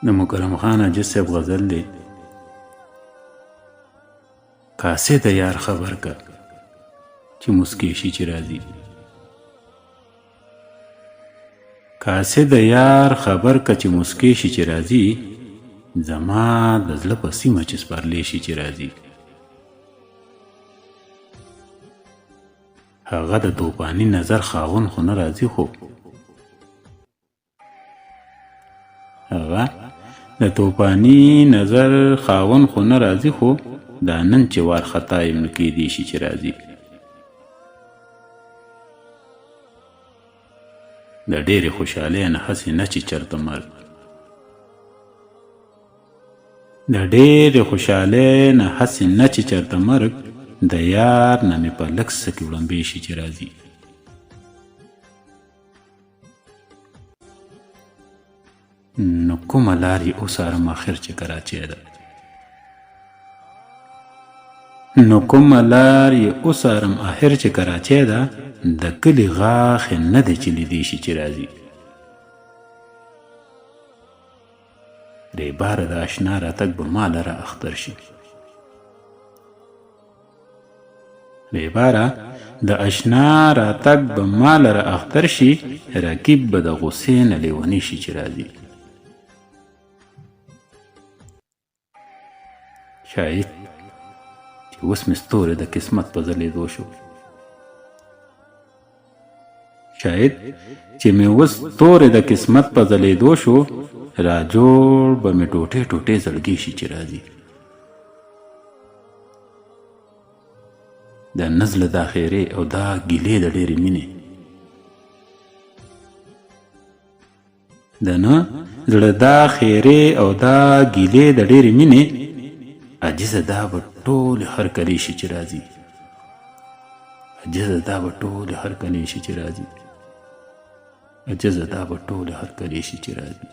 د مکرم خان عاجز صاحب غزل دی. کاسې د یار خبر که چې مسکې شي چې راځي. کاسې د یار خبر که چې مسکې شي چې راځي. زما د زړه په سیمه چې سپارلی شي چې راځي. هغه د توپاني نظر خاوند خو نه راځي، خو هغه د توپاني نظر خاوند خو نه راځي، خو دا نن چې وارخطا یم نو کیدی شي چې راځي. د ډېرې خوشحالۍ نه هسې نه چې چرته مرګ، د ډېرې خوشحالۍ نه هسې نه چې چرته مرګ، د یار نه مې په لږ څه کې وړمبې شي چې راځي. نو کومه لار یې وڅارم آخر چې کراچۍ ده، نو کومه لار یې وڅارم آخر چې کراچۍ ده. د کلي غاښ نه دی چې لیدی شي چې راځي. ریباره د اشنا راتګ به ما لره اختر شي، ریباره د اشنا راتګ به ما لره اختر شي. رقیب به د غصې نه لیونی شي چې راځي. شاید چې اوس مې ستوری د قسمت په ځلېدو شو، شاید چې مې اوس ستوری د قسمت په ځلېدو شو. راجوړ به مې ټوټې ټوټې زړګي شي چې راځي. د نزله دا خیرې او دا ګیلې د ډېرې مینې، د نه زړه دا خیرې او دا ګیلې د ډېرې مینې. عجیزه دا به ټولې هرکلی شي چې راځي. عجیزه دا به ټولې هرکلی شي چې راځي. عجیزه دا به ټولې هرکلی شي چې راځي.